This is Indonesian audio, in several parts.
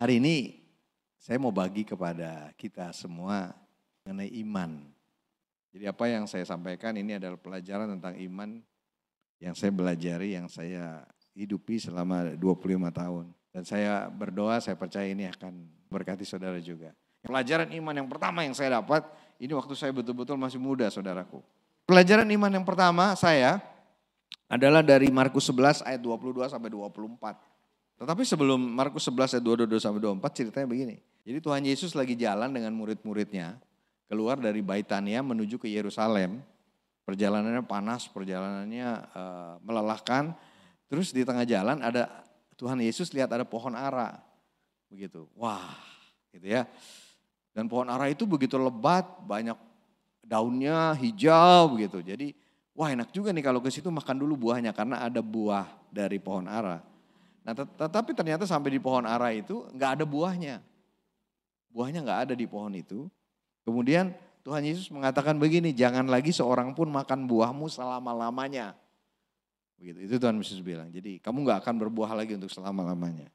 Hari ini saya mau bagi kepada kita semua mengenai iman. Jadi apa yang saya sampaikan ini adalah pelajaran tentang iman yang saya belajari, yang saya hidupi selama 25 tahun. Dan saya berdoa, saya percaya ini akan berkati saudara juga. Pelajaran iman yang pertama yang saya dapat, ini waktu saya betul-betul masih muda saudaraku. Pelajaran iman yang pertama saya adalah dari Markus 11 ayat 22 sampai 24. Tetapi sebelum Markus 11 ayat 22 sampai 24 ceritanya begini. Jadi Tuhan Yesus lagi jalan dengan murid-muridnya keluar dari Baitania menuju ke Yerusalem. Perjalanannya panas, perjalanannya melelahkan. Terus di tengah jalan ada Tuhan Yesus lihat ada pohon ara. Begitu. Wah, gitu ya. Dan pohon ara itu begitu lebat, banyak daunnya hijau begitu. Jadi wah enak juga nih kalau ke situ makan dulu buahnya karena ada buah dari pohon ara. Nah tetapi ternyata sampai di pohon ara itu nggak ada buahnya. Buahnya nggak ada di pohon itu. Kemudian Tuhan Yesus mengatakan begini, jangan lagi seorang pun makan buahmu selama-lamanya. Begitu, itu Tuhan Yesus bilang. Jadi kamu nggak akan berbuah lagi untuk selama-lamanya.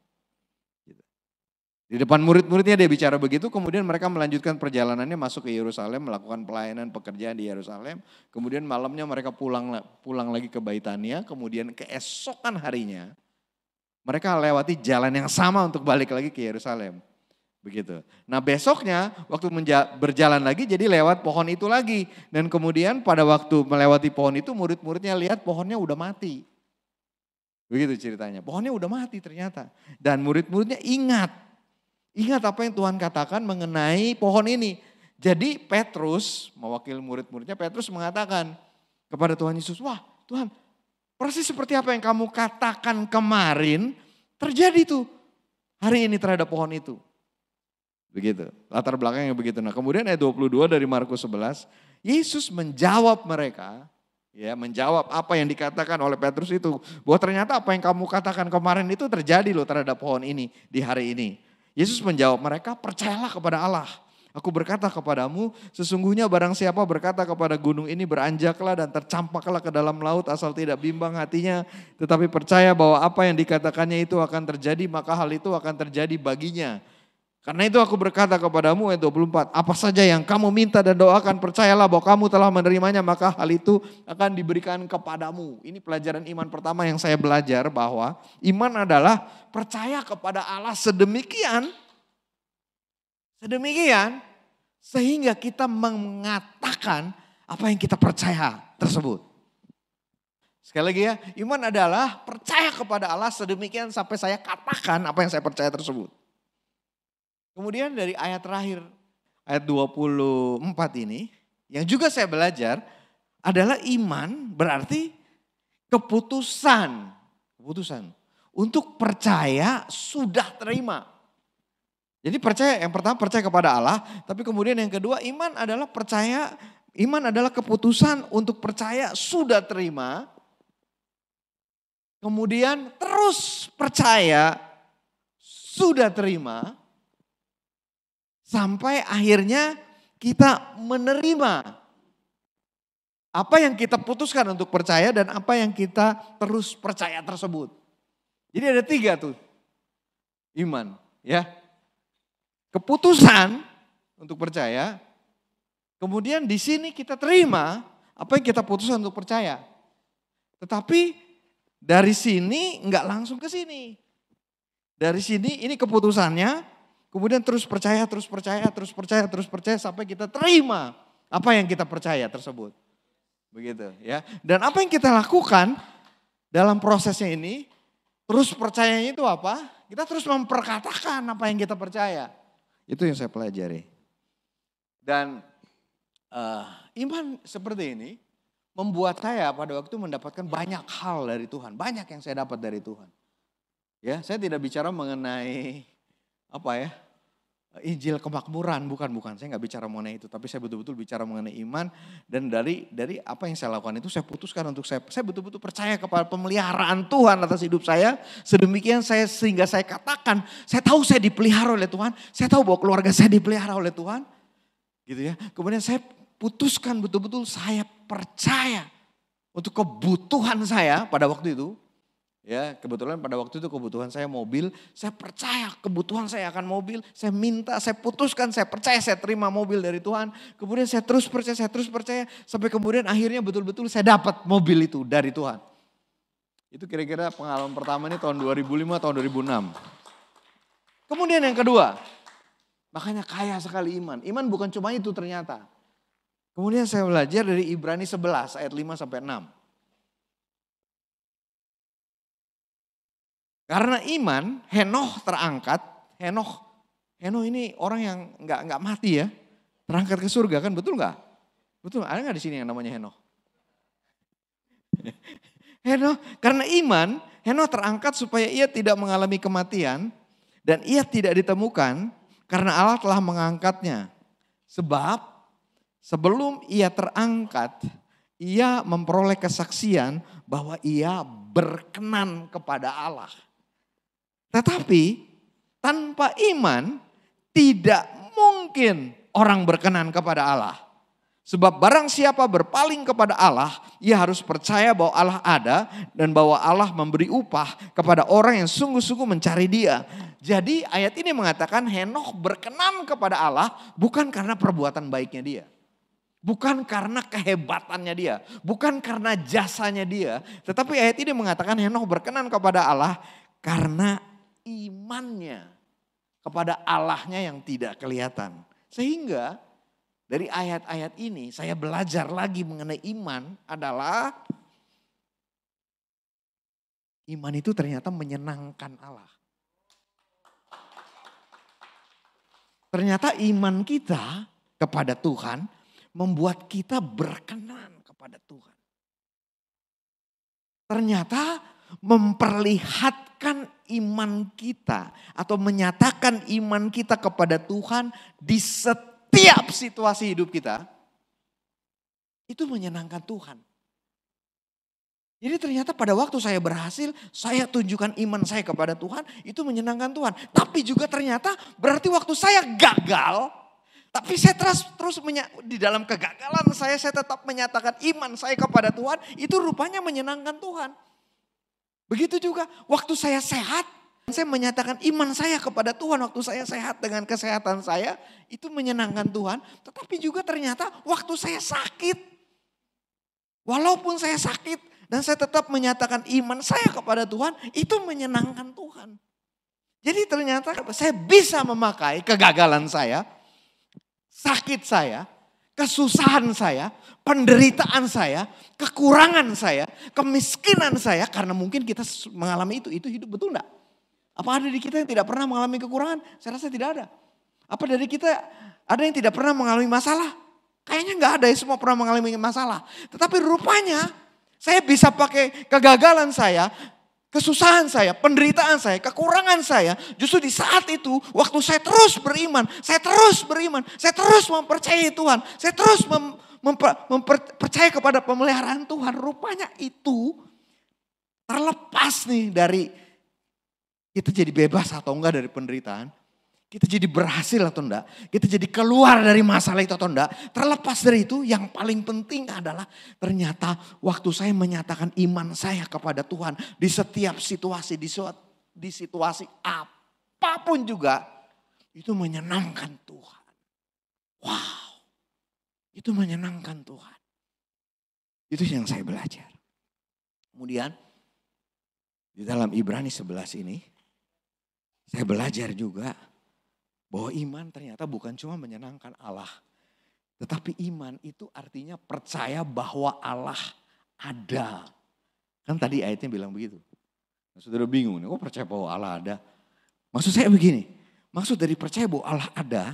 Gitu. Di depan murid-muridnya dia bicara begitu, kemudian mereka melanjutkan perjalanannya masuk ke Yerusalem, melakukan pelayanan pekerjaan di Yerusalem. Kemudian malamnya mereka pulang lagi ke Baitania, kemudian keesokan harinya mereka lewati jalan yang sama untuk balik lagi ke Yerusalem. Begitu. Nah besoknya waktu berjalan lagi jadi lewat pohon itu lagi. Dan kemudian pada waktu melewati pohon itu murid-muridnya lihat pohonnya udah mati. Begitu ceritanya. Pohonnya udah mati ternyata. Dan murid-muridnya ingat. Ingat apa yang Tuhan katakan mengenai pohon ini. Jadi Petrus, mewakili murid-muridnya, Petrus mengatakan kepada Tuhan Yesus, wah Tuhan, persis seperti apa yang kamu katakan kemarin terjadi tuh hari ini terhadap pohon itu. Begitu, latar belakangnya begitu. Nah kemudian ayat 22 dari Markus 11, Yesus menjawab mereka, ya menjawab apa yang dikatakan oleh Petrus itu. Bahwa ternyata apa yang kamu katakan kemarin itu terjadi loh terhadap pohon ini di hari ini. Yesus menjawab mereka, percayalah kepada Allah. Aku berkata kepadamu, sesungguhnya barang siapa berkata kepada gunung ini beranjaklah dan tercampaklah ke dalam laut asal tidak bimbang hatinya. Tetapi percaya bahwa apa yang dikatakannya itu akan terjadi, maka hal itu akan terjadi baginya. Karena itu aku berkata kepadamu ayat 24, apa saja yang kamu minta dan doakan percayalah bahwa kamu telah menerimanya maka hal itu akan diberikan kepadamu. Ini pelajaran iman pertama yang saya belajar bahwa iman adalah percaya kepada Allah sedemikian sehingga kita mengatakan apa yang kita percaya tersebut. Sekali lagi ya, iman adalah percaya kepada Allah sedemikian sampai saya katakan apa yang saya percaya tersebut. Kemudian dari ayat terakhir, ayat 24 ini, yang juga saya belajar adalah iman berarti keputusan untuk percaya sudah terima. Jadi percaya, yang pertama percaya kepada Allah, tapi kemudian yang kedua iman adalah keputusan untuk percaya sudah terima. Kemudian terus percaya sudah terima. Sampai akhirnya kita menerima apa yang kita putuskan untuk percaya dan apa yang kita terus percaya tersebut. Jadi ada 3 tuh iman ya. Keputusan untuk percaya, kemudian di sini kita terima apa yang kita putuskan untuk percaya. Tetapi dari sini enggak langsung ke sini. Dari sini ini keputusannya, kemudian terus percaya sampai kita terima apa yang kita percaya tersebut. Begitu ya. Dan apa yang kita lakukan dalam prosesnya ini, terus percayanya itu apa? Kita terus memperkatakan apa yang kita percaya. Itu yang saya pelajari. Dan iman seperti ini membuat saya pada waktu mendapatkan banyak hal dari Tuhan. Banyak yang saya dapat dari Tuhan. Ya, saya tidak bicara mengenai Injil kemakmuran, bukan. Saya nggak bicara mengenai itu, tapi saya betul-betul bicara mengenai iman. Dan dari apa yang saya lakukan itu saya putuskan untuk saya betul-betul percaya kepada pemeliharaan Tuhan atas hidup saya. Sedemikian sehingga saya katakan, saya tahu saya dipelihara oleh Tuhan. Saya tahu bahwa keluarga saya dipelihara oleh Tuhan. Gitu ya. Kemudian saya putuskan betul-betul saya percaya untuk kebutuhan saya pada waktu itu. Ya, kebetulan pada waktu itu kebutuhan saya mobil, saya percaya kebutuhan saya akan mobil, saya minta, saya putuskan, saya percaya, saya terima mobil dari Tuhan. Kemudian saya terus percaya, sampai kemudian akhirnya betul-betul saya dapat mobil itu dari Tuhan. Itu kira-kira pengalaman pertama ini tahun 2005, tahun 2006. Kemudian yang kedua, makanya kaya sekali iman. Iman bukan cuma itu ternyata. Kemudian saya belajar dari Ibrani 11 ayat 5 sampai 6. Karena iman, Henoh terangkat. Henoh ini orang yang nggak mati ya, terangkat ke surga kan, betul nggak? Betul, ada nggak di sini yang namanya Henoh? Henoh, karena iman, Henoh terangkat supaya ia tidak mengalami kematian dan ia tidak ditemukan karena Allah telah mengangkatnya. Sebab sebelum ia terangkat, ia memperoleh kesaksian bahwa ia berkenan kepada Allah. Tetapi tanpa iman tidak mungkin orang berkenan kepada Allah. Sebab barang siapa berpaling kepada Allah, ia harus percaya bahwa Allah ada dan bahwa Allah memberi upah kepada orang yang sungguh-sungguh mencari Dia. Jadi ayat ini mengatakan Henoh berkenan kepada Allah bukan karena perbuatan baiknya dia. Bukan karena kehebatannya dia, bukan karena jasanya dia. Tetapi ayat ini mengatakan Henoh berkenan kepada Allah karena imannya kepada Allahnya yang tidak kelihatan. Sehingga dari ayat-ayat ini saya belajar lagi mengenai iman adalah iman itu ternyata menyenangkan Allah. Ternyata iman kita kepada Tuhan membuat kita berkenan kepada Tuhan. Ternyata memperlihatkan iman kita atau menyatakan iman kita kepada Tuhan di setiap situasi hidup kita, itu menyenangkan Tuhan. Jadi ternyata pada waktu saya berhasil, saya tunjukkan iman saya kepada Tuhan, itu menyenangkan Tuhan. Tapi juga ternyata berarti waktu saya gagal, tapi saya terus di dalam kegagalan saya tetap menyatakan iman saya kepada Tuhan, itu rupanya menyenangkan Tuhan. Begitu juga waktu saya sehat, saya menyatakan iman saya kepada Tuhan waktu saya sehat dengan kesehatan saya, itu menyenangkan Tuhan. Tetapi juga ternyata waktu saya sakit, walaupun saya sakit dan saya tetap menyatakan iman saya kepada Tuhan, itu menyenangkan Tuhan. Jadi ternyata saya bisa memakai kegagalan saya, sakit saya, kesusahan saya, penderitaan saya, kekurangan saya, kemiskinan saya, karena mungkin kita mengalami itu hidup, betul enggak? Apa ada di kita yang tidak pernah mengalami kekurangan? Saya rasa tidak ada. Apa dari kita ada yang tidak pernah mengalami masalah? Kayaknya enggak ada, ya semua pernah mengalami masalah. Tetapi rupanya saya bisa pakai kegagalan saya, kesusahan saya, penderitaan saya, kekurangan saya. Justru di saat itu waktu saya terus beriman, saya terus mempercayai Tuhan. Saya terus percaya kepada pemeliharaan Tuhan. Rupanya itu terlepas nih dari kita jadi bebas atau enggak dari penderitaan. Kita jadi berhasil atau enggak. Kita jadi keluar dari masalah itu atau enggak. Terlepas dari itu yang paling penting adalah ternyata waktu saya menyatakan iman saya kepada Tuhan. Di setiap situasi, di situasi apapun juga. Itu menyenangkan Tuhan. Wow. Itu menyenangkan Tuhan. Itu yang saya belajar. Kemudian di dalam Ibrani 11 ini. Saya belajar juga bahwa iman ternyata bukan cuma menyenangkan Allah. Tetapi iman itu artinya percaya bahwa Allah ada. Kan tadi ayatnya bilang begitu. Nah, saudara bingung nih, kok percaya bahwa Allah ada? Maksud saya begini, maksud dari percaya bahwa Allah ada.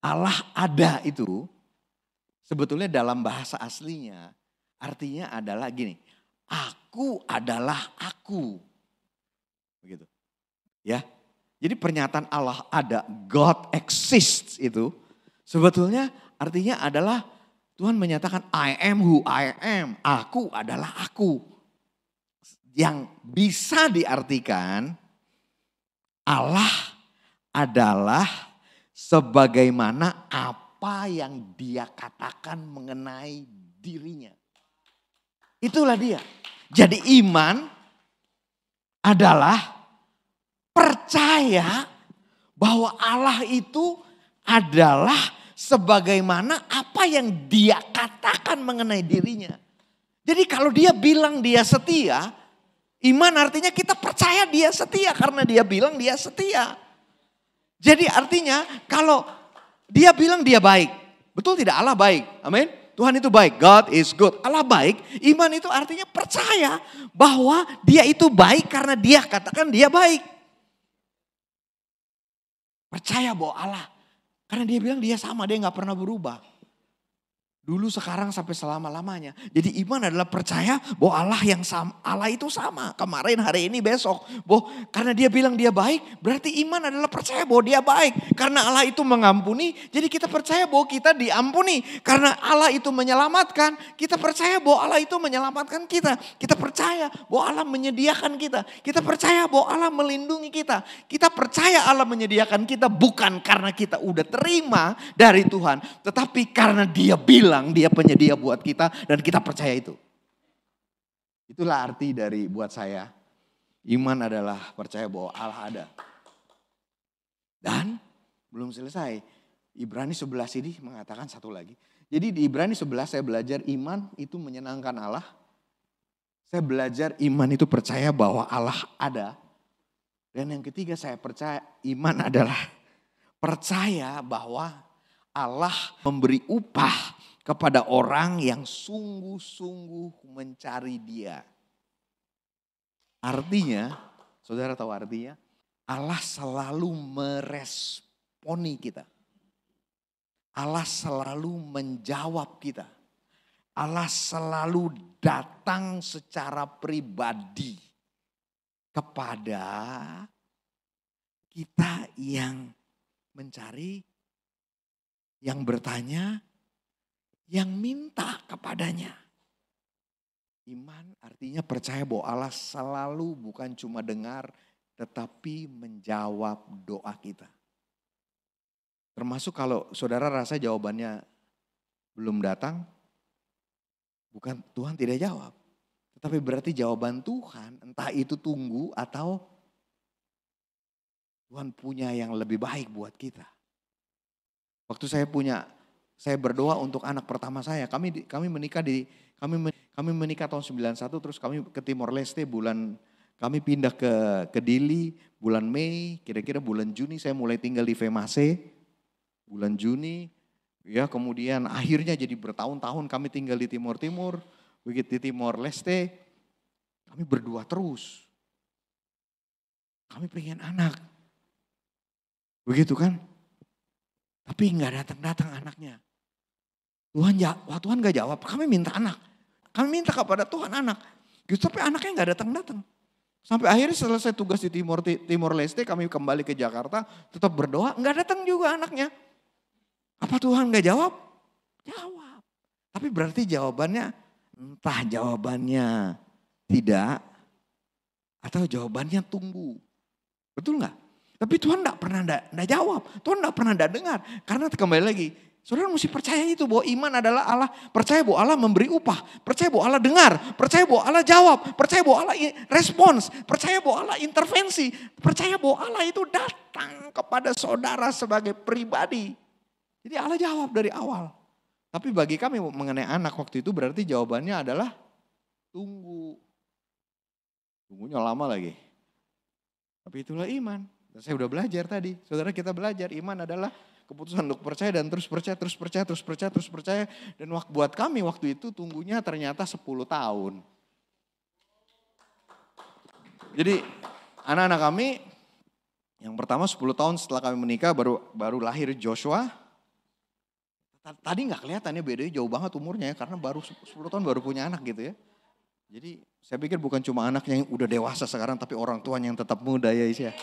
Allah ada itu sebetulnya dalam bahasa aslinya artinya adalah gini. Aku adalah aku. Begitu. Ya. Jadi pernyataan Allah ada, God exists itu sebetulnya artinya adalah Tuhan menyatakan I am who I am. Aku adalah aku. Yang bisa diartikan Allah adalah sebagaimana apa yang dia katakan mengenai dirinya. Itulah dia. Jadi iman adalah percaya bahwa Allah itu adalah sebagaimana apa yang dia katakan mengenai dirinya. Jadi kalau dia bilang dia setia, iman artinya kita percaya dia setia karena dia bilang dia setia. Jadi artinya kalau dia bilang dia baik, betul tidak? Allah baik, amin. Tuhan itu baik, God is good, Allah baik. Iman itu artinya percaya bahwa dia itu baik karena dia katakan dia baik. Percaya bahwa Allah, karena dia bilang dia sama, dia gak pernah berubah. Dulu, sekarang, sampai selama-lamanya. Jadi iman adalah percaya bahwa Allah yang sama, Allah itu sama. Kemarin, hari ini, besok. Bahwa karena dia bilang dia baik, berarti iman adalah percaya bahwa dia baik. Karena Allah itu mengampuni, jadi kita percaya bahwa kita diampuni. Karena Allah itu menyelamatkan, kita percaya bahwa Allah itu menyelamatkan kita. Kita percaya bahwa Allah menyediakan kita. Kita percaya bahwa Allah melindungi kita. Kita percaya Allah menyediakan kita bukan karena kita udah terima dari Tuhan. Tetapi karena dia bilang dia penyedia buat kita dan kita percaya itu. Itulah arti dari buat saya. Iman adalah percaya bahwa Allah ada. Dan belum selesai. Ibrani 11 ini mengatakan satu lagi. Jadi di Ibrani 11 saya belajar iman itu menyenangkan Allah. Saya belajar iman itu percaya bahwa Allah ada. Dan yang ketiga saya percaya iman adalah percaya bahwa Allah memberi upah kepada orang yang sungguh-sungguh mencari dia. Artinya, saudara tahu artinya? Allah selalu meresponi kita. Allah selalu menjawab kita. Allah selalu datang secara pribadi kepada kita yang mencari, yang bertanya, yang minta kepadanya. Iman artinya percaya bahwa Allah selalu bukan cuma dengar tetapi menjawab doa kita. Termasuk kalau saudara rasa jawabannya belum datang, bukan Tuhan tidak jawab. Tetapi berarti jawaban Tuhan entah itu tunggu atau Tuhan punya yang lebih baik buat kita. Waktu saya berdoa untuk anak pertama saya. Kami menikah tahun 91, terus kami ke Timor Leste kami pindah ke Dili bulan Mei, kira-kira bulan Juni saya mulai tinggal di Vemase. Bulan Juni, ya kemudian akhirnya jadi bertahun-tahun kami tinggal di Timur, begitu di Timor Leste, kami berdua terus. Kami pengen anak. Begitu kan? Tapi gak datang-datang anaknya. Tuhan gak jawab, kami minta anak. Kami minta kepada Tuhan anak. Gitu, tapi anaknya gak datang-datang. Sampai akhirnya selesai tugas di Timor Leste, kami kembali ke Jakarta, tetap berdoa, gak datang juga anaknya. Apa Tuhan gak jawab? Jawab. Tapi berarti jawabannya, entah jawabannya tidak, atau jawabannya tunggu. Betul gak? Tapi Tuhan gak pernah gak jawab, Tuhan gak pernah gak dengar. Karena kembali lagi, saudara mesti percaya itu bahwa iman adalah Allah. Percaya bahwa Allah memberi upah. Percaya bahwa Allah dengar. Percaya bahwa Allah jawab. Percaya bahwa Allah respons. Percaya bahwa Allah intervensi. Percaya bahwa Allah itu datang kepada saudara sebagai pribadi. Jadi Allah jawab dari awal. Tapi bagi kami mengenai anak waktu itu berarti jawabannya adalah tunggu. Tunggunya lama lagi. Tapi itulah iman. Dan saya udah belajar tadi. Saudara kita belajar iman adalah keputusan untuk percaya dan terus percaya. Dan buat kami waktu itu tunggunya ternyata 10 tahun. Jadi anak-anak kami yang pertama 10 tahun setelah kami menikah baru lahir Joshua. Tadi gak kelihatan ya bedanya jauh banget umurnya ya karena baru 10 tahun baru punya anak gitu ya. Jadi saya pikir bukan cuma anak yang udah dewasa sekarang tapi orang tuanya yang tetap muda ya Isya.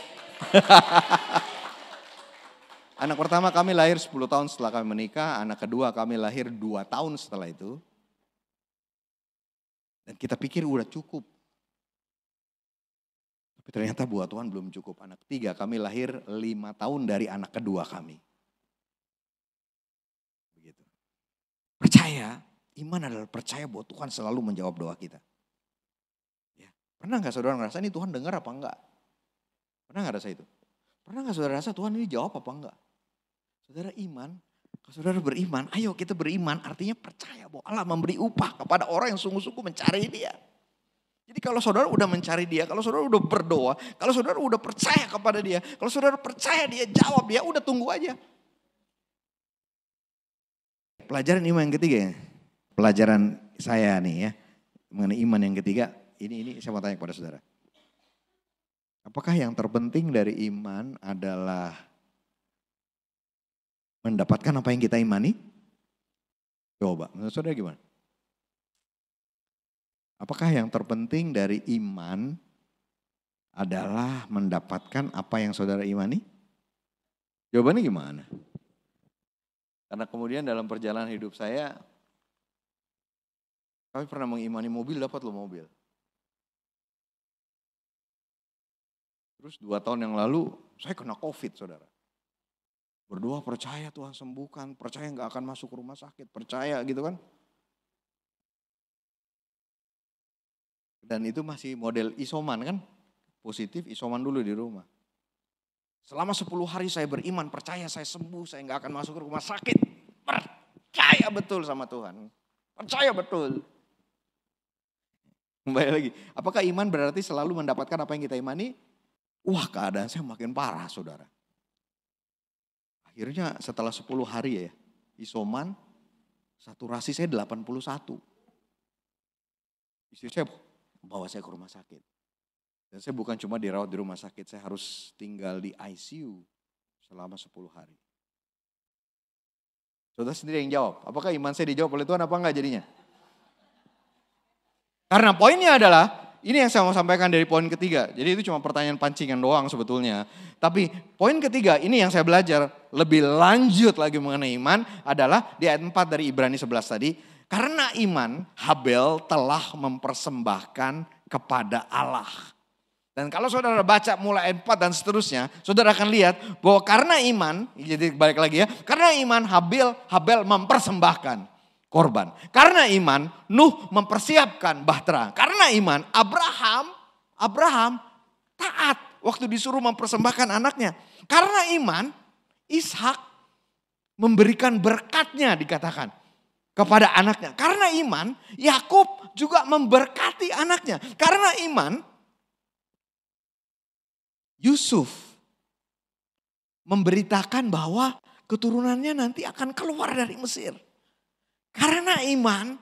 Anak pertama kami lahir 10 tahun setelah kami menikah, anak kedua kami lahir 2 tahun setelah itu. Dan kita pikir udah cukup. Tapi ternyata buat Tuhan belum cukup. Anak ketiga kami lahir 5 tahun dari anak kedua kami. Begitu. Percaya Iman adalah percaya bahwa Tuhan selalu menjawab doa kita. Ya. Pernah gak saudara ngerasa ini Tuhan dengar apa enggak? Pernah gak rasa itu? Pernah gak saudara rasa Tuhan ini jawab apa enggak? Saudara iman, kalau saudara beriman, ayo kita beriman artinya percaya bahwa Allah memberi upah kepada orang yang sungguh-sungguh mencari Dia. Jadi kalau saudara udah mencari Dia, kalau saudara udah berdoa, kalau saudara udah percaya kepada Dia, kalau saudara percaya Dia jawab, Dia udah tunggu aja. Pelajaran iman yang ketiga ya, pelajaran saya nih ya, mengenai iman yang ketiga, ini saya mau tanya kepada saudara. Apakah yang terpenting dari iman adalah mendapatkan apa yang kita imani? Coba, menurut saudara gimana? Apakah yang terpenting dari iman adalah mendapatkan apa yang saudara imani? Jawabannya gimana? Karena kemudian dalam perjalanan hidup saya, kami pernah mengimani mobil, dapat loh mobil. Terus 2 tahun yang lalu saya kena COVID, saudara. Berdoa percaya Tuhan sembuhkan, percaya gak akan masuk ke rumah sakit, percaya gitu kan. Dan itu masih model isoman kan, positif isoman dulu di rumah. Selama 10 hari saya beriman, percaya saya sembuh, saya gak akan masuk ke rumah sakit. Percaya betul sama Tuhan, percaya betul. Kembali lagi, apakah iman berarti selalu mendapatkan apa yang kita imani? Wah, keadaan saya makin parah, saudara. Akhirnya setelah 10 hari ya, isoman, saturasi saya 81. Istri saya bawa saya ke rumah sakit. Dan saya bukan cuma dirawat di rumah sakit, saya harus tinggal di ICU selama 10 hari. Saudara sendiri yang jawab, apakah iman saya dijawab oleh Tuhan apa enggak jadinya? Karena poinnya adalah, ini yang saya mau sampaikan dari poin ketiga. Jadi itu cuma pertanyaan pancingan doang sebetulnya. Tapi poin ketiga ini yang saya belajar lebih lanjut lagi mengenai iman adalah di ayat 4 dari Ibrani 11 tadi. Karena iman Habel telah mempersembahkan kepada Allah. Dan kalau saudara baca mulai ayat 4 dan seterusnya, saudara akan lihat bahwa karena iman, jadi balik lagi ya. Karena iman Habel mempersembahkan korban. Karena iman Nuh mempersiapkan bahtera. Karena iman Abraham taat waktu disuruh mempersembahkan anaknya. Karena iman Ishak memberikan berkatnya dikatakan kepada anaknya. Karena iman Yakub juga memberkati anaknya. Karena iman Yusuf memberitakan bahwa keturunannya nanti akan keluar dari Mesir. Karena iman,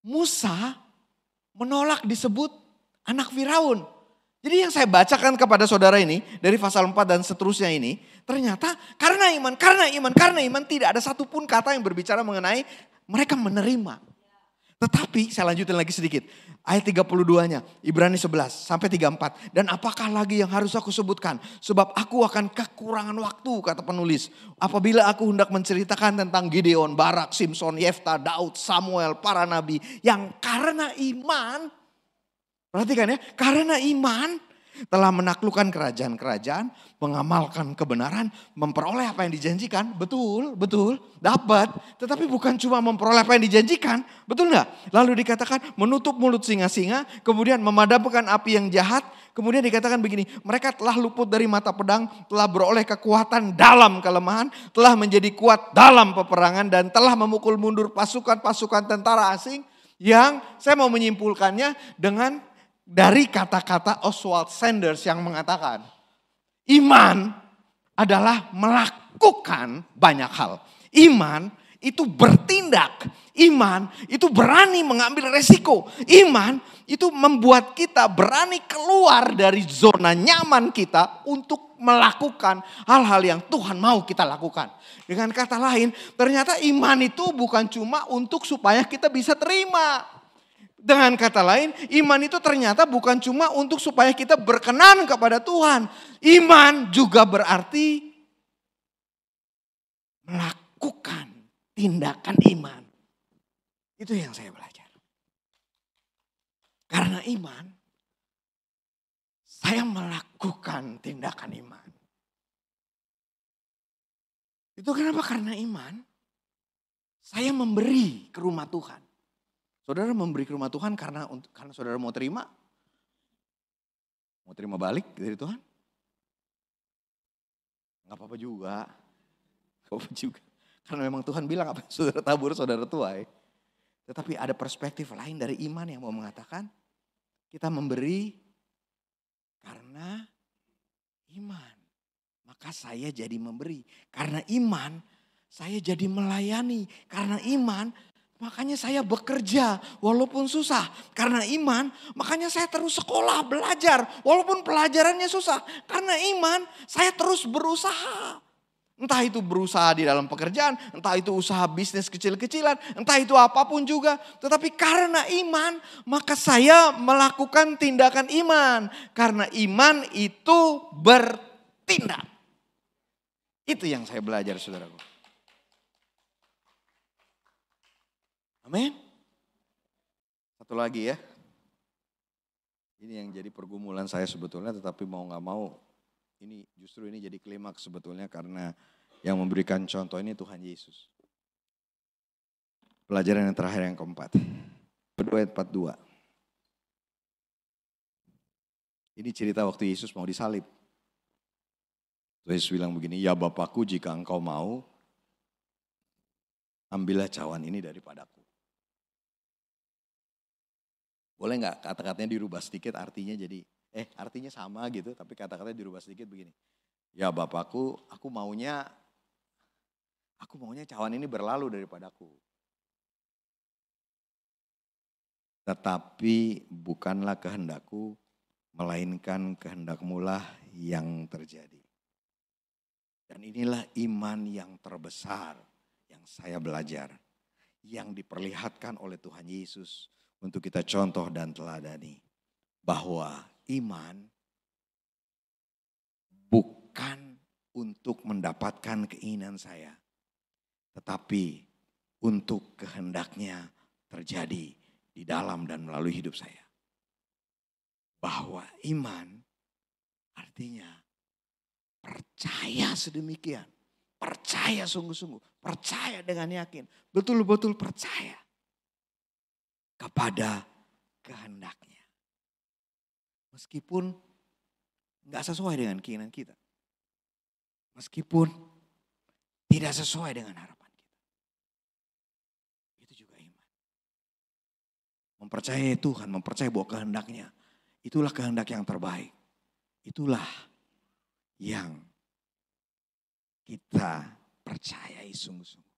Musa menolak disebut anak Firaun. Jadi yang saya bacakan kepada saudara ini, dari pasal 4 dan seterusnya ini, ternyata karena iman tidak ada satupun kata yang berbicara mengenai mereka menerima. Tetapi saya lanjutin lagi sedikit. Ayat 32-nya, Ibrani 11 sampai 34. Dan apakah lagi yang harus aku sebutkan? Sebab aku akan kekurangan waktu, kata penulis. Apabila aku hendak menceritakan tentang Gideon, Barak, Simson, Yefta, Daud, Samuel, para nabi. Yang karena iman, perhatikan ya, karena iman telah menaklukkan kerajaan-kerajaan, mengamalkan kebenaran, memperoleh apa yang dijanjikan. Betul, dapat. Tetapi bukan cuma memperoleh apa yang dijanjikan, betul enggak? Lalu dikatakan menutup mulut singa-singa, kemudian memadamkan api yang jahat. Kemudian dikatakan begini, mereka telah luput dari mata pedang, telah beroleh kekuatan dalam kelemahan, telah menjadi kuat dalam peperangan, dan telah memukul mundur pasukan-pasukan tentara asing. Yang saya mau menyimpulkannya dengan dari kata-kata Oswald Sanders yang mengatakan, iman adalah melakukan banyak hal. Iman itu bertindak. Iman itu berani mengambil resiko. Iman itu membuat kita berani keluar dari zona nyaman kita untuk melakukan hal-hal yang Tuhan mau kita lakukan. Dengan kata lain, ternyata iman itu bukan cuma untuk supaya kita bisa terima. Dengan kata lain, iman itu ternyata bukan cuma untuk supaya kita berkenan kepada Tuhan. Iman juga berarti melakukan tindakan iman. Itu yang saya belajar. Karena iman, saya melakukan tindakan iman. Itu kenapa? Karena iman, saya memberi ke rumah Tuhan. Saudara memberi ke rumah Tuhan karena saudara mau terima balik dari Tuhan? Nggak apa-apa juga. Nggak apa-apa juga. Karena memang Tuhan bilang apa yang saudara tabur, saudara tuai. Tetapi ada perspektif lain dari iman yang mau mengatakan kita memberi karena iman. Maka saya jadi memberi. Karena iman saya jadi melayani. Karena iman makanya saya bekerja walaupun susah. Karena iman makanya saya terus sekolah belajar walaupun pelajarannya susah. Karena iman saya terus berusaha. Entah itu berusaha di dalam pekerjaan, entah itu usaha bisnis kecil-kecilan, entah itu apapun juga. Tetapi karena iman maka saya melakukan tindakan iman. Karena iman itu bertindak. Itu yang saya belajar saudaraku. Amin. Satu lagi ya. Ini yang jadi pergumulan saya sebetulnya, tetapi mau gak mau justru ini jadi klimaks sebetulnya karena yang memberikan contoh ini Tuhan Yesus. Pelajaran yang terakhir yang keempat. 2:42. Ini cerita waktu Yesus mau disalib. Yesus bilang begini, ya Bapakku jika engkau mau, ambillah cawan ini daripadaku. Boleh gak kata-katanya dirubah sedikit artinya artinya sama gitu, tapi kata-katanya dirubah sedikit begini. Ya Bapakku, aku maunya cawan ini berlalu daripadaku. Tetapi bukanlah kehendakku, melainkan kehendakmu lah yang terjadi. Dan inilah iman yang terbesar yang saya belajar. Yang diperlihatkan oleh Tuhan Yesus untuk kita contoh dan teladani. Bahwa iman bukan untuk mendapatkan keinginan saya. Tetapi untuk kehendaknya terjadi di dalam dan melalui hidup saya. Bahwa iman artinya percaya sedemikian. Percaya sungguh-sungguh. Percaya dengan yakin. Betul-betul percaya kepada kehendaknya. Meskipun gak sesuai dengan keinginan kita. Meskipun tidak sesuai dengan harapan kita. Itu juga iman. Mempercayai Tuhan, mempercayai bahwa kehendaknya. Itulah kehendak yang terbaik. Itulah yang kita percayai sungguh-sungguh.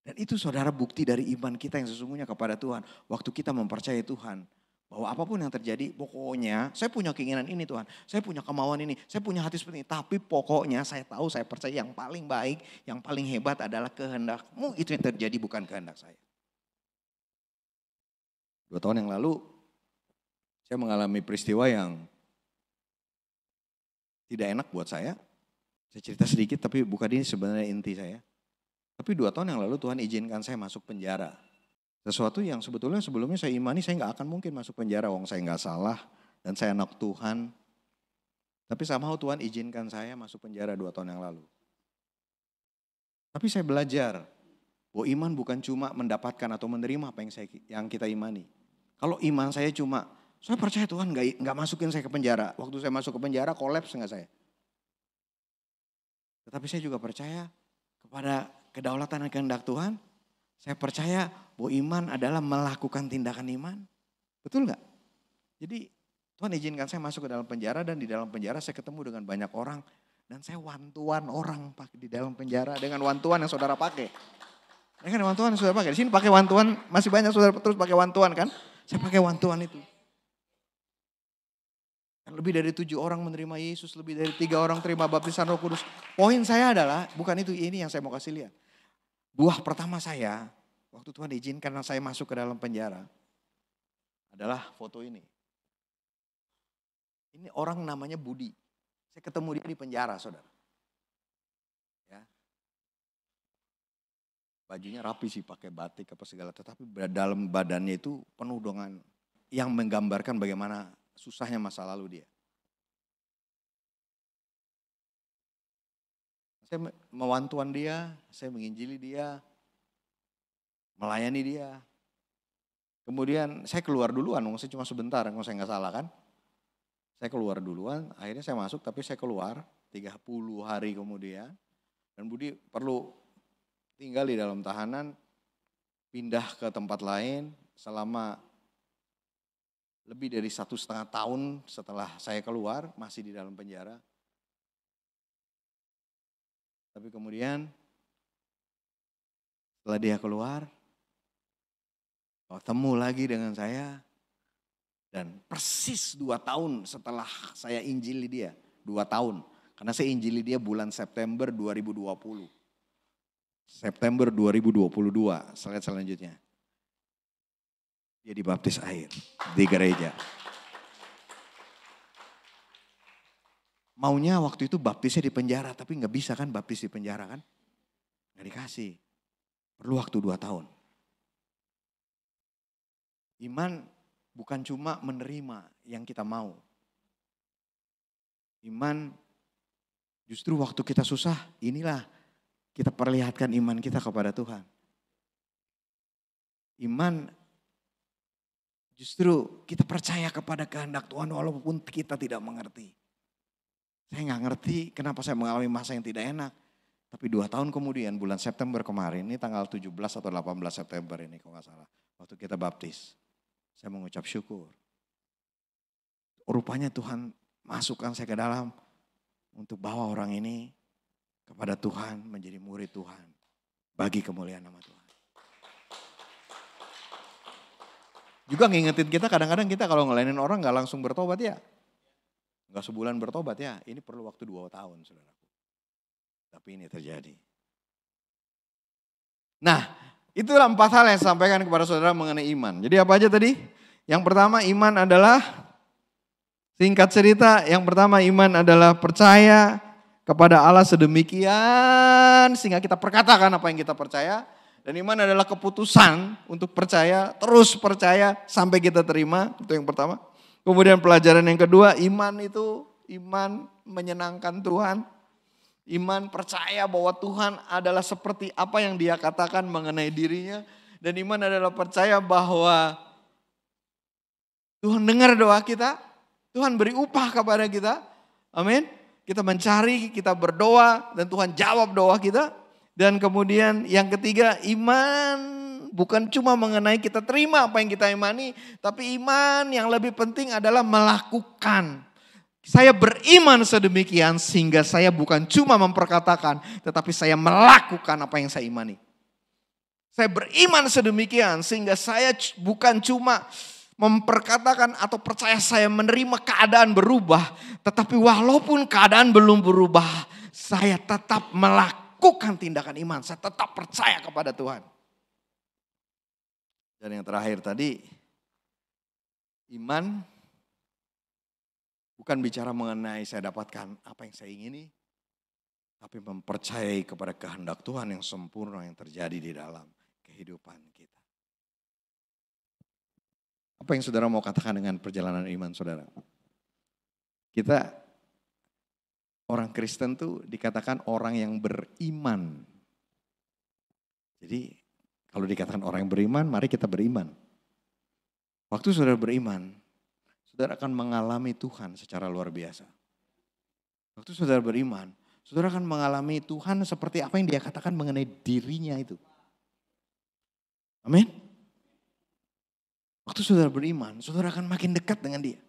Dan itu saudara bukti dari iman kita yang sesungguhnya kepada Tuhan. Waktu kita mempercayai Tuhan. Bahwa apapun yang terjadi pokoknya saya punya keinginan ini Tuhan. Saya punya kemauan ini. Saya punya hati seperti ini. Tapi pokoknya saya tahu, saya percaya yang paling baik, yang paling hebat adalah kehendakmu. Itu yang terjadi bukan kehendak saya. 2 tahun yang lalu saya mengalami peristiwa yang tidak enak buat saya. Saya cerita sedikit tapi bukan ini sebenarnya inti saya. Tapi 2 tahun yang lalu Tuhan izinkan saya masuk penjara. Sesuatu yang sebetulnya sebelumnya saya imani saya gak akan mungkin masuk penjara. Wong saya gak salah dan saya anak Tuhan. Tapi somehow Tuhan izinkan saya masuk penjara 2 tahun yang lalu. Tapi saya belajar bahwa iman bukan cuma mendapatkan atau menerima apa yang kita imani. Kalau iman saya cuma, saya percaya Tuhan gak masukin saya ke penjara. Waktu saya masuk ke penjara kolaps gak saya? Tetapi saya juga percaya kepada kedaulatan dan kehendak Tuhan. Saya percaya bahwa iman adalah melakukan tindakan iman. Betul gak? Jadi Tuhan izinkan saya masuk ke dalam penjara dan di dalam penjara saya ketemu dengan banyak orang. Dan saya wantuan orang di dalam penjara dengan wantuan yang saudara pakai. Ini kan wantuan yang saudara pakai. Di sini pakai wantuan, masih banyak saudara terus pakai wantuan kan? Saya pakai wantuan itu. Lebih dari 7 orang menerima Yesus, lebih dari 3 orang terima baptisan Roh Kudus. Poin saya adalah, bukan itu, ini yang saya mau kasih lihat. Buah pertama saya, waktu Tuhan izinkan saya masuk ke dalam penjara, adalah foto ini. Ini orang namanya Budi. Saya ketemu dia di penjara, saudara. Ya. Bajunya rapi sih, pakai batik apa segala. Tetapi dalam badannya itu penuh dengan yang menggambarkan bagaimana susahnya masa lalu dia. Saya mewantuan dia, saya menginjili dia. melayani dia. Kemudian saya keluar duluan, saya cuma sebentar, kalau saya nggak salah kan. Saya keluar duluan, akhirnya saya masuk tapi saya keluar 30 hari kemudian. Dan Budi perlu tinggal di dalam tahanan, pindah ke tempat lain selama lebih dari 1,5 tahun setelah saya keluar, masih di dalam penjara. Tapi kemudian setelah dia keluar, ketemu lagi dengan saya. Dan persis 2 tahun setelah saya injili dia, 2 tahun. Karena saya injili dia bulan September 2020. September 2022, slide selanjutnya. Dia dibaptis air di gereja. Maunya waktu itu baptisnya di penjara, tapi nggak bisa kan baptis di penjara kan? Nggak dikasih. Perlu waktu 2 tahun. Iman bukan cuma menerima yang kita mau. Iman justru waktu kita susah, inilah kita perlihatkan iman kita kepada Tuhan. Iman justru kita percaya kepada kehendak Tuhan walaupun kita tidak mengerti. Saya nggak ngerti kenapa saya mengalami masa yang tidak enak. Tapi 2 tahun kemudian bulan September kemarin, ini tanggal 17 atau 18 September ini kalau nggak salah. Waktu kita baptis, saya mengucap syukur. Rupanya Tuhan masukkan saya ke dalam untuk bawa orang ini kepada Tuhan, menjadi murid Tuhan. Bagi kemuliaan nama Tuhan. Juga ngingetin kita kadang-kadang kita kalau ngelainin orang gak langsung bertobat ya. Gak sebulan bertobat ya, ini perlu waktu 2 tahun saudaraku. Tapi ini terjadi. Nah, itulah 4 hal yang saya sampaikan kepada saudara mengenai iman. Jadi apa aja tadi? Yang pertama iman adalah, singkat cerita, yang pertama iman adalah percaya kepada Allah sedemikian sehingga kita perkatakan apa yang kita percaya. Dan iman adalah keputusan untuk percaya, terus percaya sampai kita terima. Itu yang pertama. Kemudian pelajaran yang kedua, iman itu iman menyenangkan Tuhan. Iman percaya bahwa Tuhan adalah seperti apa yang Dia katakan mengenai dirinya. Dan iman adalah percaya bahwa Tuhan dengar doa kita. Tuhan beri upah kepada kita. Amin. Kita mencari, kita berdoa dan Tuhan jawab doa kita. Dan kemudian yang ketiga, iman bukan cuma mengenai kita terima apa yang kita imani. Tapi iman yang lebih penting adalah melakukan. Saya beriman sedemikian sehingga saya bukan cuma memperkatakan. Tetapi saya melakukan apa yang saya imani. Saya beriman sedemikian sehingga saya bukan cuma memperkatakan atau percaya saya menerima keadaan berubah. Tetapi walaupun keadaan belum berubah, saya tetap melakukan tindakan iman. Saya tetap percaya kepada Tuhan. Dan yang terakhir tadi, iman bukan bicara mengenai saya dapatkan apa yang saya ingini, tapi mempercayai kepada kehendak Tuhan yang sempurna yang terjadi di dalam kehidupan kita. Apa yang saudara mau katakan dengan perjalanan iman saudara? Kita orang Kristen tuh dikatakan orang yang beriman. Jadi kalau dikatakan orang yang beriman, mari kita beriman. Waktu saudara beriman, saudara akan mengalami Tuhan secara luar biasa. Waktu saudara beriman, saudara akan mengalami Tuhan seperti apa yang Dia katakan mengenai dirinya itu. Amin. Waktu saudara beriman, saudara akan makin dekat dengan Dia.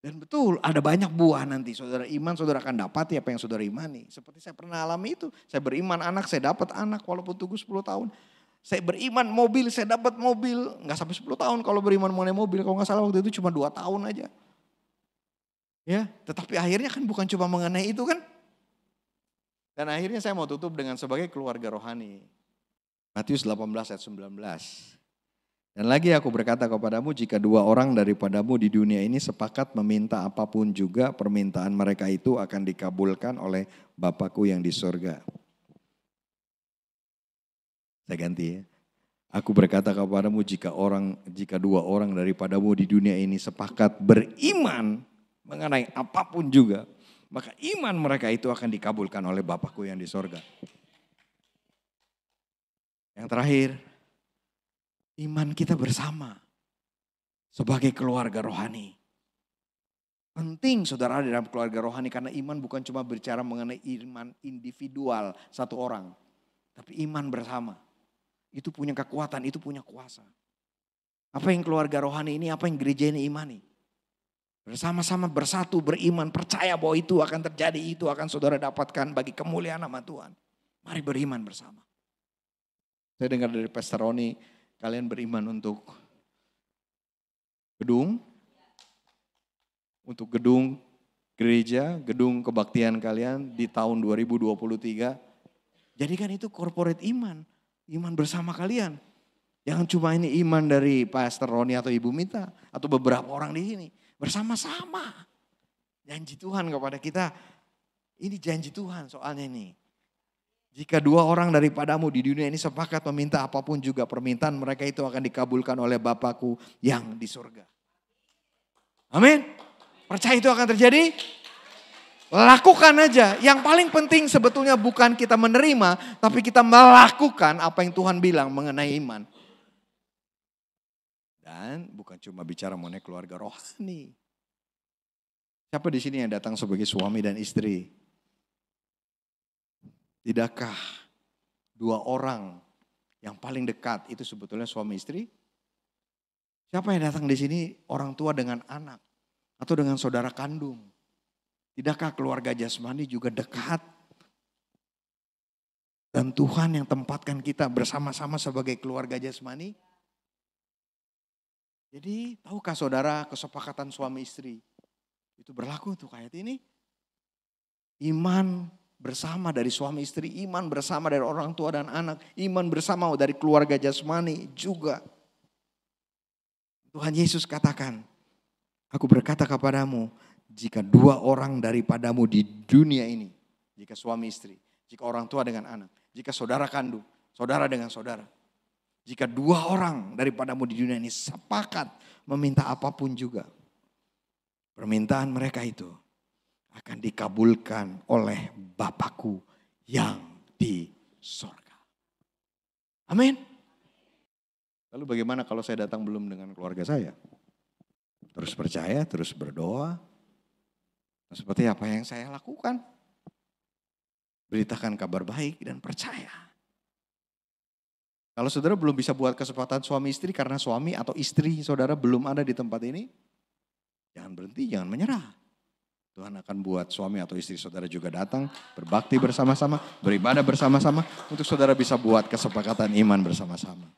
Dan betul ada banyak buah nanti saudara iman, saudara akan dapati apa yang saudara imani. Seperti saya pernah alami itu, saya beriman anak, saya dapat anak walaupun tunggu 10 tahun. Saya beriman mobil, saya dapat mobil. Enggak sampai 10 tahun kalau beriman mengenai mobil, kalau enggak salah waktu itu cuma 2 tahun aja. Ya, tetapi akhirnya kan bukan cuma mengenai itu kan. Dan akhirnya saya mau tutup dengan sebagai keluarga rohani. Matius 18 ayat 19. Dan lagi aku berkata kepadamu, jika 2 orang daripadamu di dunia ini sepakat meminta apapun juga, permintaan mereka itu akan dikabulkan oleh Bapakku yang di surga. Saya ganti ya. Aku berkata kepadamu, jika 2 orang daripadamu di dunia ini sepakat beriman mengenai apapun juga, maka iman mereka itu akan dikabulkan oleh Bapakku yang di surga. Yang terakhir, iman kita bersama sebagai keluarga rohani. Penting saudara dalam keluarga rohani karena iman bukan cuma berbicara mengenai iman individual satu orang. Tapi iman bersama. Itu punya kekuatan, itu punya kuasa. Apa yang keluarga rohani ini, apa yang gereja ini imani. Bersama-sama bersatu, beriman, percaya bahwa itu akan terjadi, itu akan saudara dapatkan bagi kemuliaan nama Tuhan. Mari beriman bersama. Saya dengar dari Pastor Roni, kalian beriman untuk gedung gereja, gedung kebaktian kalian di tahun 2023. Jadikan itu corporate iman bersama kalian. Jangan cuma ini iman dari Pastor Roni atau Ibu Mita atau beberapa orang di sini. Bersama-sama. Janji Tuhan kepada kita. Ini janji Tuhan soalnya ini. Jika dua orang daripadamu di dunia ini sepakat meminta apapun juga permintaan mereka itu akan dikabulkan oleh Bapakku yang di surga. Amin. Percaya itu akan terjadi? Lakukan aja. Yang paling penting sebetulnya bukan kita menerima, tapi kita melakukan apa yang Tuhan bilang mengenai iman. Dan bukan cuma bicara mengenai keluarga rohani. Siapa di sini yang datang sebagai suami dan istri? Tidakkah dua orang yang paling dekat itu sebetulnya suami istri? Siapa yang datang di sini orang tua dengan anak atau dengan saudara kandung? Tidakkah keluarga jasmani juga dekat? Dan Tuhan yang tempatkan kita bersama-sama sebagai keluarga jasmani? Jadi tahukah saudara kesepakatan suami istri? Itu berlaku untuk ayat ini. Iman bersama dari suami istri, iman bersama dari orang tua dan anak, iman bersama dari keluarga jasmani juga. Tuhan Yesus katakan, aku berkata kepadamu, jika dua orang daripadamu di dunia ini, jika suami istri, jika orang tua dengan anak, jika saudara kandung, saudara dengan saudara. Jika dua orang daripadamu di dunia ini sepakat meminta apapun juga. Permintaan mereka itu akan dikabulkan oleh Bapakku yang di sorga. Amin. Lalu bagaimana kalau saya datang belum dengan keluarga saya? Terus percaya, terus berdoa. Seperti apa yang saya lakukan. Beritakan kabar baik dan percaya. Kalau saudara belum bisa buat kesempatan suami istri karena suami atau istri saudara belum ada di tempat ini. Jangan berhenti, jangan menyerah. Tuhan akan buat suami atau istri saudara juga datang, berbakti bersama-sama, beribadah bersama-sama. Untuk saudara bisa buat kesepakatan iman bersama-sama.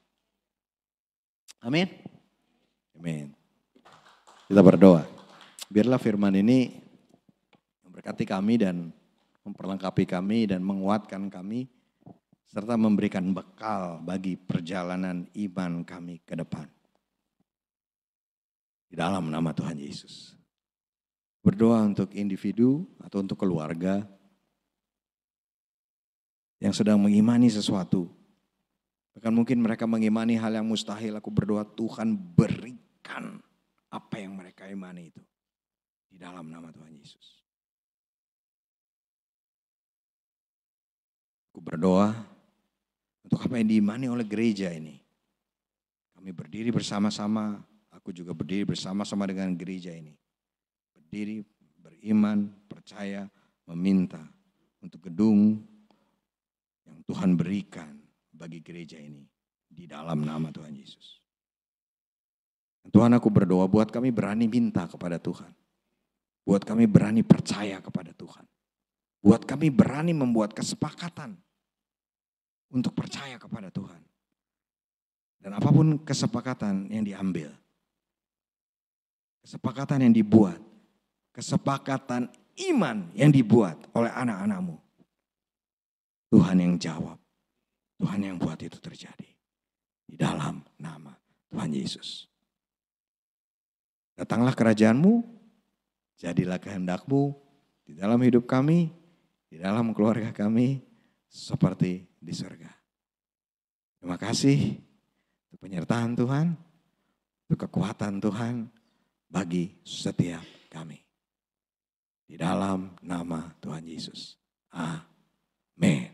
Amin. Amin. Kita berdoa. Biarlah firman ini memberkati kami dan memperlengkapi kami dan menguatkan kami. Serta memberikan bekal bagi perjalanan iman kami ke depan. Di dalam nama Tuhan Yesus. Berdoa untuk individu atau untuk keluarga yang sedang mengimani sesuatu. Bahkan mungkin mereka mengimani hal yang mustahil. Aku berdoa Tuhan berikan apa yang mereka imani itu. Di dalam nama Tuhan Yesus. Aku berdoa untuk apa yang diimani oleh gereja ini. Kami berdiri bersama-sama. Aku juga berdiri bersama-sama dengan gereja ini. Berdiri, beriman, percaya, meminta untuk gedung yang Tuhan berikan bagi gereja ini. Di dalam nama Tuhan Yesus. Tuhan, aku berdoa buat kami berani minta kepada Tuhan. Buat kami berani percaya kepada Tuhan. Buat kami berani membuat kesepakatan untuk percaya kepada Tuhan. Dan apapun kesepakatan yang diambil. Kesepakatan yang dibuat. Kesepakatan iman yang dibuat oleh anak-anak-Mu. Tuhan yang jawab. Tuhan yang buat itu terjadi. Di dalam nama Tuhan Yesus. Datanglah kerajaan-Mu. Jadilah kehendak-Mu. Di dalam hidup kami. Di dalam keluarga kami. Seperti di surga. Terima kasih untuk penyertaan Tuhan, untuk kekuatan Tuhan bagi setiap kami. Di dalam nama Tuhan Yesus. Amin.